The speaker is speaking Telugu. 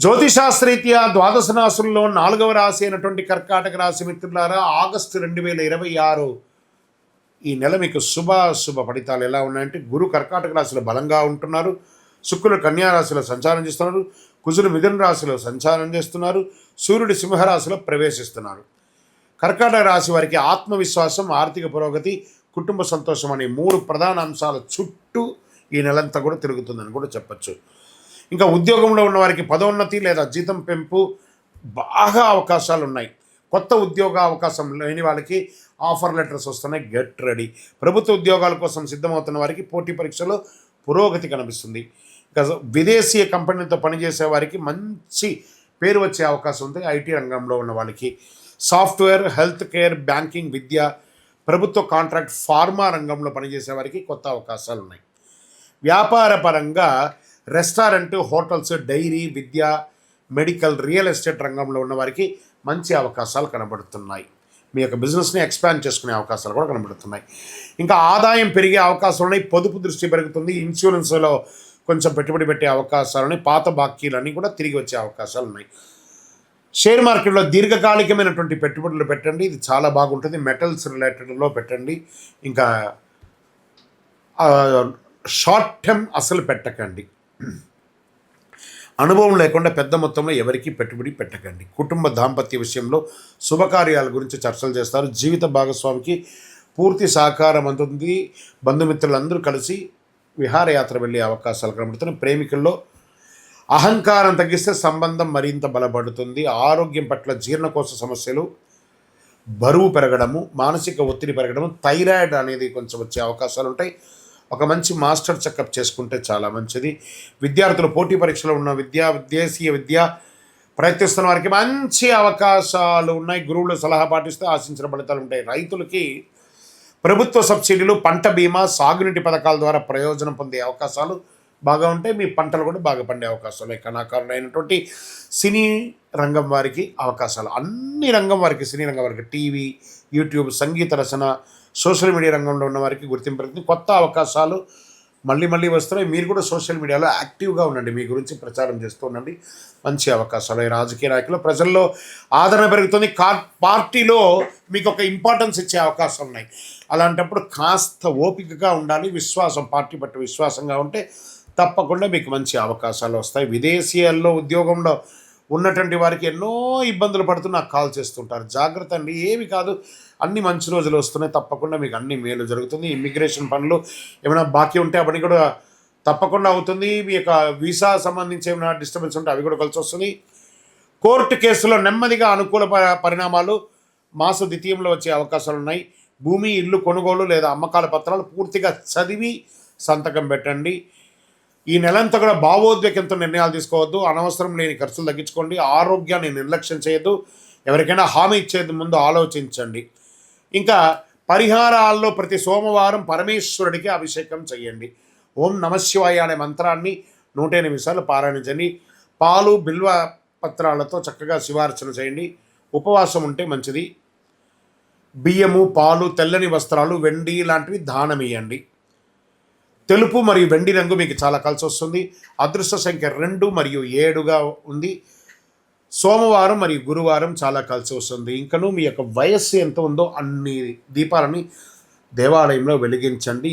జ్యోతిశాస్త్రరీత్యా ద్వాదశ రాశుల్లో 4వ రాశి అయినటువంటి కర్కాటక రాశి మిత్రులారా, ఆగస్టు 2026 ఈ నెల మీకు శుభ ఫలితాలు ఎలా ఉన్నాయంటే, గురు కర్కాటక రాశిలో బలంగా ఉంటున్నారు, శుక్రుడు కన్యా రాశిలో సంచారం చేస్తున్నారు, కుజుడు మిథున రాశిలో సంచారం చేస్తున్నారు, సూర్యుడు సింహరాశిలో ప్రవేశిస్తున్నారు. కర్కాటక రాశి వారికి ఆత్మవిశ్వాసం, ఆర్థిక పురోగతి, కుటుంబ సంతోషం అనే 3 ప్రధాన అంశాల చుట్టూ ఈ నెలంతా కూడా తిరుగుతుందని కూడా చెప్పచ్చు. ఇంకా ఉద్యోగంలో ఉన్న వారికి పదోన్నతి లేదా జీతం పెంపు బాగా అవకాశాలు ఉన్నాయి. కొత్త ఉద్యోగ అవకాశం లేని వాళ్ళకి ఆఫర్ లెటర్స్ వస్తున్నాయి, గెట్ రెడీ. ప్రభుత్వ ఉద్యోగాల కోసం సిద్ధమవుతున్న వారికి పోటీ పరీక్షలో పురోగతి కనిపిస్తుంది. ఇంకా విదేశీయ కంపెనీలతో పనిచేసే వారికి మంచి పేరు వచ్చే అవకాశం ఉంది. ఐటీ రంగంలో ఉన్న వాళ్ళకి సాఫ్ట్వేర్, హెల్త్ కేర్, బ్యాంకింగ్, విద్య, ప్రభుత్వ కాంట్రాక్ట్, ఫార్మా రంగంలో పనిచేసే వారికి కొత్త అవకాశాలు ఉన్నాయి. వ్యాపార పరంగా రెస్టారెంట్, హోటల్స్, డైరీ, విద్య, మెడికల్, రియల్ ఎస్టేట్ రంగంలో ఉన్న వారికి మంచి అవకాశాలు కనబడుతున్నాయి. మీ యొక్క బిజినెస్ని ఎక్స్పాండ్ చేసుకునే అవకాశాలు కూడా కనబడుతున్నాయి. ఇంకా ఆదాయం పెరిగే అవకాశాలు ఉన్నాయి, పొదుపు దృష్టి పెరుగుతుంది, ఇన్సూరెన్స్లో కొంచెం పెట్టుబడి పెట్టే అవకాశాలు ఉన్నాయి, పాత బాకీలన్నీ కూడా తిరిగి వచ్చే అవకాశాలు ఉన్నాయి. షేర్ మార్కెట్లో దీర్ఘకాలికమైనటువంటి పెట్టుబడులు పెట్టండి, ఇది చాలా బాగుంటుంది. మెటల్స్ రిలేటెడ్లో పెట్టండి. ఇంకా షార్ట్ టర్మ్ అసలు పెట్టకండి. అనుభవం లేకుండా పెద్ద మొత్తంలో ఎవరికీ పెట్టుబడి పెట్టకండి. కుటుంబ దాంపత్య విషయంలో శుభకార్యాల గురించి చర్చలు చేస్తారు. జీవిత భాగస్వామికి పూర్తి సహకారం అందుతుంది. బంధుమిత్రులందరూ కలిసి విహారయాత్ర వెళ్ళే అవకాశాలు కనబడుతున్నాయి. ప్రేమికుల్లో అహంకారం తగ్గిస్తే సంబంధం మరింత బలపడుతుంది. ఆరోగ్యం పట్ల జీర్ణకోశ సమస్యలు, బరువు పెరగడము, మానసిక ఒత్తిడి పెరగడము, థైరాయిడ్ అనేది కొంచెం వచ్చే అవకాశాలు ఉంటాయి. ఒక మంచి మాస్టర్ చెకప్ చేసుకుంటే చాలా మంచిది. విద్యార్థులు పోటీ పరీక్షలో ఉన్న విదేశీయ విద్య ప్రయత్నిస్తున్న వారికి మంచి అవకాశాలు ఉన్నాయి. గురువుల సలహా పాటిస్తే ఆశించిన ఫలితాలు ఉంటాయి. రైతులకి ప్రభుత్వ సబ్సిడీలు, పంట బీమా, సాగునీటి పథకాల ద్వారా ప్రయోజనం పొందే అవకాశాలు బాగా ఉంటాయి. మీ పంటలు కూడా బాగా పండే అవకాశాలు. కళాకారులైనటువంటి సినీ రంగం వారికి అవకాశాలు, అన్ని రంగం వారికి, సినీ రంగం వారికి, టీవీ, యూట్యూబ్, సంగీత రచన, సోషల్ మీడియా రంగంలో ఉన్న వారికి గుర్తింపు పెరుగుతుంది. కొత్త అవకాశాలు మళ్ళీ వస్తున్నాయి. మీరు కూడా సోషల్ మీడియాలో యాక్టివ్గా ఉండండి, మీ గురించి ప్రచారం చేస్తూ ఉండండి. మంచి అవకాశాలు. రాజకీయ నాయకులు, ప్రజల్లో ఆదరణ పెరుగుతుంది. పార్టీలో మీకు ఒక ఇంపార్టెన్స్ ఇచ్చే అవకాశం ఉన్నాయి. అలాంటప్పుడు కాస్త ఓపికగా ఉండాలి. విశ్వాసం, పార్టీ పట్ల విశ్వాసంగా ఉంటే తప్పకుండా మీకు మంచి అవకాశాలు వస్తాయి. విదేశీయాల్లో ఉద్యోగంలో ఉన్నటువంటి వారికి ఎన్నో ఇబ్బందులు పడుతూ నాకు కాల్ చేస్తుంటారు. జాగ్రత్త అండి, ఏమి కాదు, అన్ని మంచి రోజులు వస్తున్నాయి. తప్పకుండా మీకు అన్ని మేలు జరుగుతుంది. ఇమ్మిగ్రేషన్ పనులు ఏమైనా బాకీ ఉంటే అవన్నీ కూడా తప్పకుండా అవుతుంది. మీ యొక్క వీసా సంబంధించి ఏమైనా డిస్టర్బెన్స్ ఉంటే అవి కూడా కలిసి వస్తుంది. కోర్టు కేసులో నెమ్మదిగా అనుకూల పరిణామాలు మాస ద్వితీయంలో వచ్చే అవకాశాలు ఉన్నాయి. భూమి, ఇల్లు కొనుగోలు లేదా అమ్మకాల పత్రాలు పూర్తిగా చదివి సంతకం పెట్టండి. ఈ నెలంతా కూడా భావోద్వేగంతో నిర్ణయాలు తీసుకోవద్దు. అనవసరం లేని ఖర్చులు తగ్గించుకోండి. ఆరోగ్యాన్ని నిర్లక్ష్యం చేయొద్దు. ఎవరికైనా హామీ ఇచ్చేది ముందు ఆలోచించండి. ఇంకా పరిహారాల్లో ప్రతి సోమవారం పరమేశ్వరుడికి అభిషేకం చేయండి. ఓం నమశివాయ అనే మంత్రాన్ని 108 సార్లు పారాయణించండి. పాలు, బిల్వ పత్రాలతో చక్కగా శివార్చన చేయండి. ఉపవాసం ఉంటే మంచిది. బియ్యము, పాలు, తెల్లని వస్త్రాలు, వెండి లాంటివి దానం ఇవ్వండి. తెలుపు మరియు వెండి రంగు మీకు చాలా కలిసి వస్తుంది. అదృష్ట సంఖ్య 2 మరియు 7గా ఉంది. సోమవారం మరియు గురువారం చాలా కలిసి వస్తుంది. ఇంకను మీ యొక్క వయస్సు ఎంత ఉందో అన్ని దీపాలని దేవాలయంలో వెలిగించండి.